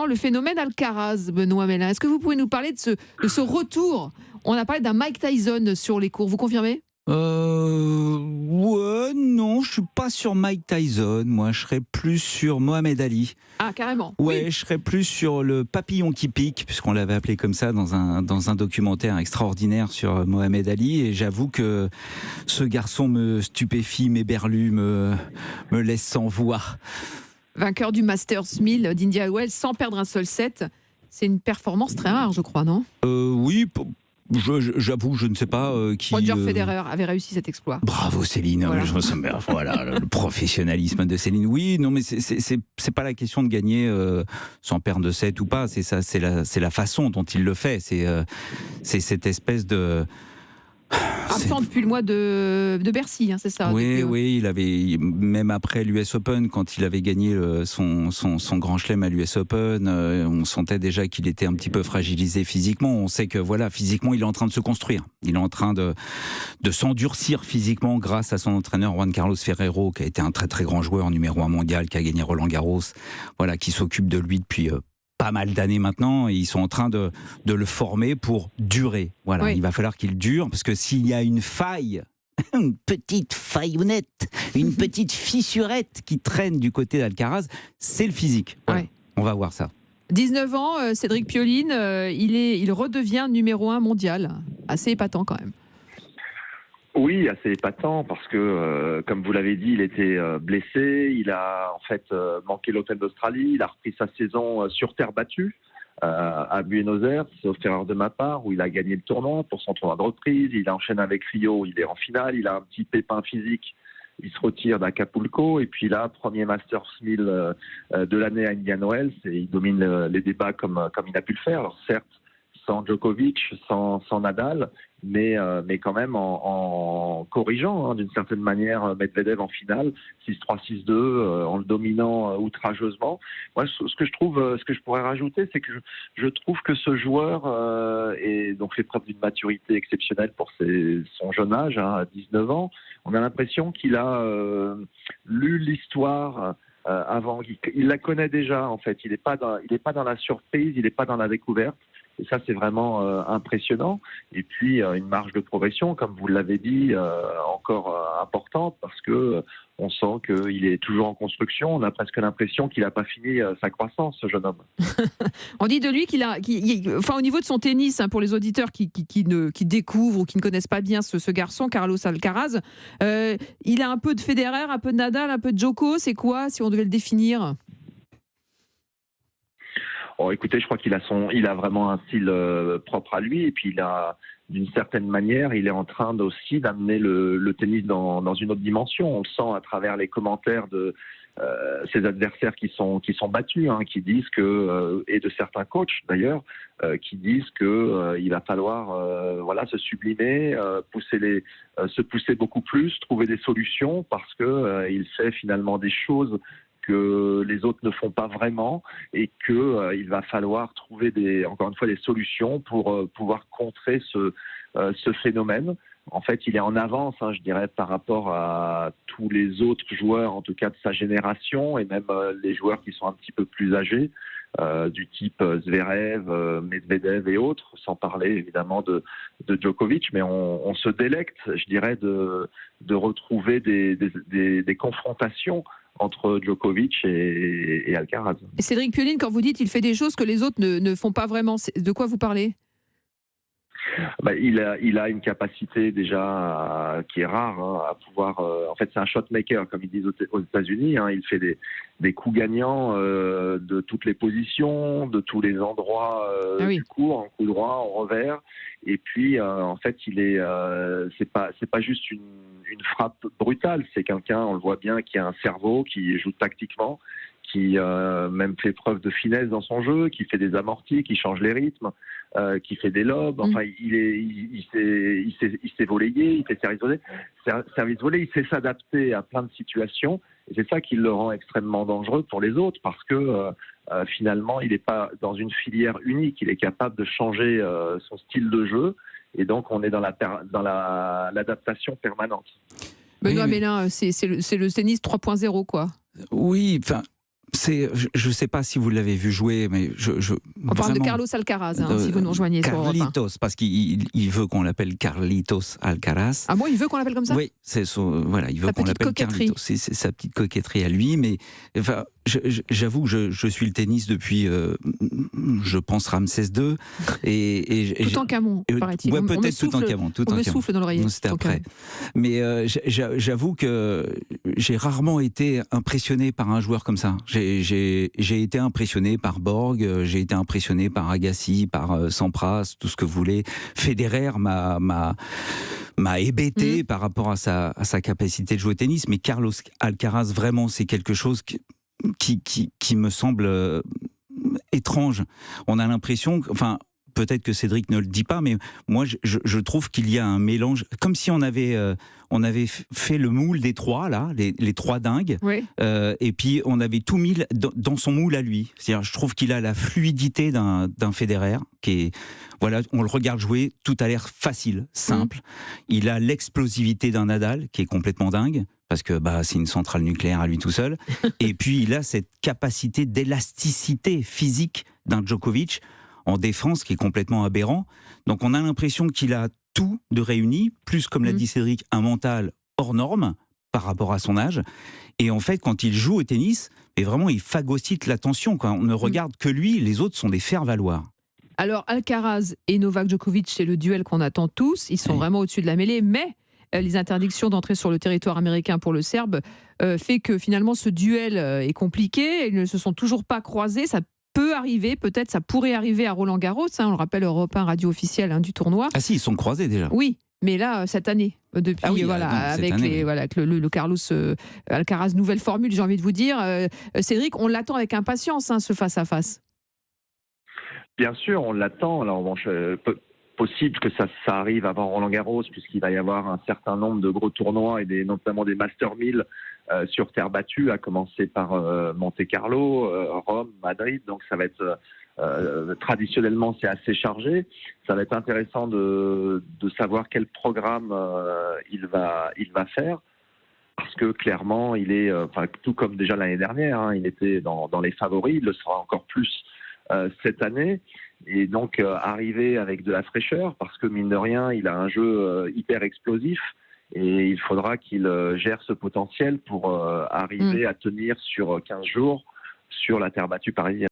le phénomène Alcaraz, Benoît Mélin. Est-ce que vous pouvez nous parler de ce retour? On a parlé d'un Mike Tyson sur les cours, vous confirmez? Ouais, non, je suis pas sur Mike Tyson. Moi, je serais plus sur Mohamed Ali. Ah, carrément. Ouais, Oui. je serais plus sur le papillon qui pique, puisqu'on l'avait appelé comme ça dans un documentaire extraordinaire sur Mohamed Ali. Et j'avoue que ce garçon me stupéfie, m'éberlue, me laisse sans voix. Vainqueur du Masters 1000 d'India Wells sans perdre un seul set. C'est une performance très rare, je crois, non? Oui, j'avoue, je ne sais pas qui. Roger Federer avait réussi cet exploit. Bravo Céline, Voilà. Voilà le professionnalisme de Céline. Oui, non mais c'est pas la question de gagner sans perdre de set ou pas, c'est ça, c'est la façon dont il le fait, c'est cette espèce de. Absent depuis le mois de Bercy, hein, c'est ça? Oui, oui, il avait, même après l'US Open, quand il avait gagné son grand chelem à l'US Open, on sentait déjà qu'il était un petit peu fragilisé physiquement. On sait que voilà, physiquement, il est en train de se construire. Il est en train de s'endurcir physiquement grâce à son entraîneur Juan Carlos Ferrero, qui a été un très très grand joueur, numéro 1 mondial, qui a gagné Roland Garros, voilà, qui s'occupe de lui depuis pas mal d'années maintenant, et ils sont en train de le former pour durer. Voilà, Oui. il va falloir qu'il dure, parce que s'il y a une faille, une petite faillonnette, une petite fissurette qui traîne du côté d'Alcaraz, c'est le physique. Voilà. Ouais. On va voir ça. 19 ans, Cédric Pioline, il redevient numéro 1 mondial. Assez épatant quand même. Oui, assez épatant parce que, comme vous l'avez dit, il était blessé. Il a en fait manqué l'Open d'Australie. Il a repris sa saison sur terre battue à Buenos Aires, sauf erreur de ma part, où il a gagné le tournoi pour son tournoi de reprise. Il enchaîne avec Rio, il est en finale. Il a un petit pépin physique. Il se retire d'Acapulco. Et puis là, premier Masters 1000 de l'année à Indian Wells. Et il domine les débats comme il a pu le faire. Alors certes, sans Djokovic, sans Nadal, mais quand même en corrigeant d'une certaine manière Medvedev en finale, 6-3, 6-2, en le dominant outrageusement. Moi, ce que je pourrais rajouter, c'est que je trouve que ce joueur est donc fait preuve d'une maturité exceptionnelle pour son jeune âge, à 19 ans. On a l'impression qu'il a lu l'histoire avant. Il la connaît déjà, en fait. Il n'est pas dans la surprise, il n'est pas dans la découverte. Et ça, c'est vraiment impressionnant. Et puis, une marge de progression, comme vous l'avez dit, encore importante, parce que on sent qu'il est toujours en construction. On a presque l'impression qu'il n'a pas fini sa croissance, ce jeune homme. On dit de lui enfin, au niveau de son tennis, hein, pour les auditeurs qui découvrent ou qui ne connaissent pas bien ce garçon, Carlos Alcaraz, il a un peu de Federer, un peu de Nadal, un peu de Djoko. C'est quoi, si on devait le définir? Oh, écoutez, je crois qu'il a vraiment un style propre à lui, et puis d'une certaine manière, il est en train aussi d'amener le tennis dans une autre dimension. On le sent à travers les commentaires de ses adversaires qui sont battus, hein, qui disent que, et de certains coachs d'ailleurs, qui disent que il va falloir se sublimer, se pousser beaucoup plus, trouver des solutions, parce que il fait finalement des choses que les autres ne font pas vraiment, et que il va falloir trouver encore une fois des solutions pour pouvoir contrer ce phénomène. En fait, il est en avance, hein, je dirais, par rapport à tous les autres joueurs, en tout cas de sa génération, et même les joueurs qui sont un petit peu plus âgés, du type Zverev, Medvedev et autres, sans parler évidemment de Djokovic. Mais on se délecte, je dirais, de retrouver des confrontations entre Djokovic et Alcaraz. Et Cédric Pioline, quand vous dites qu'il fait des choses que les autres ne font pas vraiment, de quoi vous parlez? Il a une capacité déjà qui est rare, hein, à pouvoir. En fait, c'est un shot maker, comme ils disent aux États-Unis. Hein. Il fait des coups gagnants de toutes les positions, de tous les endroits Ah oui. du court, en coup droit, en revers. Et puis, en fait, c'est pas juste une frappe brutale. C'est quelqu'un, on le voit bien, qui a un cerveau, qui joue tactiquement, qui même fait preuve de finesse dans son jeu, qui fait des amortis, qui change les rythmes, qui fait des lobes. Enfin, il sait voleyer, il fait service volé, il sait s'adapter à plein de situations. Et c'est ça qui le rend extrêmement dangereux pour les autres, parce que finalement, il n'est pas dans une filière unique. Il est capable de changer son style de jeu, et donc on est dans l'adaptation permanente. Benoît Mélin, c'est le tennis 3.0, quoi. Oui, enfin. Je ne sais pas si vous l'avez vu jouer, mais On parle de Carlos Alcaraz, si vous nous rejoignez sur Europe 1. Carlitos, parce qu'il veut qu'on l'appelle Carlitos Alcaraz. Ah bon, il veut qu'on l'appelle comme ça? Oui, voilà, il veut qu'on l'appelle Carlitos. C'est sa petite coquetterie à lui, mais enfin, j'avoue que je suis le tennis depuis, je pense, Ramsès II. Toutankhamon, paraît-il. Ouais, peut-être Toutankhamon. On me souffle dans l'oreiller. C'était après. Mais j'avoue que j'ai rarement été impressionné par un joueur comme ça. J'ai été impressionné par Borg, j'ai été impressionné par Agassi, par Sampras, tout ce que vous voulez. Federer m'a hébété par rapport à sa capacité de jouer au tennis, mais Carlos Alcaraz, vraiment, c'est quelque chose qui me semble étrange. On a l'impression, peut-être que Cédric ne le dit pas, mais moi je trouve qu'il y a un mélange, comme si on avait fait le moule des trois, là, les trois dingues, oui. Et puis on avait tout mis dans son moule à lui. C'est-à-dire, je trouve qu'il a la fluidité d'un Federer, qui est, voilà, on le regarde jouer, tout a l'air facile, simple. Il a l'explosivité d'un Nadal, qui est complètement dingue, parce que c'est une centrale nucléaire à lui tout seul. Et puis il a cette capacité d'élasticité physique d'un Djokovic en défense qui est complètement aberrant. Donc on a l'impression qu'il a tout de réuni, plus, comme l'a dit Cédric, un mental hors norme par rapport à son âge. Et en fait, quand il joue au tennis, mais vraiment, il phagocyte l'attention. On ne regarde que lui, les autres sont des faire-valoir. Alors, Alcaraz et Novak Djokovic, c'est le duel qu'on attend tous. Ils sont vraiment au-dessus de la mêlée, mais les interdictions d'entrer sur le territoire américain pour le Serbe fait que finalement, ce duel est compliqué. Ils ne se sont toujours pas croisés. Ça peut arriver, peut-être, ça pourrait arriver à Roland-Garros, on le rappelle, Europe 1, radio officielle du tournoi. Ah si, ils sont croisés déjà. Oui, mais là, cette année, depuis, avec le Carlos Alcaraz, nouvelle formule, j'ai envie de vous dire. Cédric, on l'attend avec impatience, ce face-à-face. Bien sûr, on l'attend. Alors, possible que ça arrive avant Roland-Garros, puisqu'il va y avoir un certain nombre de gros tournois, et notamment des Master 1000 sur terre battue, à commencer par Monte-Carlo, Rome, Madrid. Donc ça va être traditionnellement, c'est assez chargé. Ça va être intéressant de savoir quel programme il va faire, parce que clairement, il est, tout comme déjà l'année dernière, il était dans les favoris, il le sera encore plus cette année. Et donc arriver avec de la fraîcheur, parce que mine de rien, il a un jeu hyper explosif, et il faudra qu'il gère ce potentiel pour arriver à tenir sur 15 jours sur la terre battue parisienne.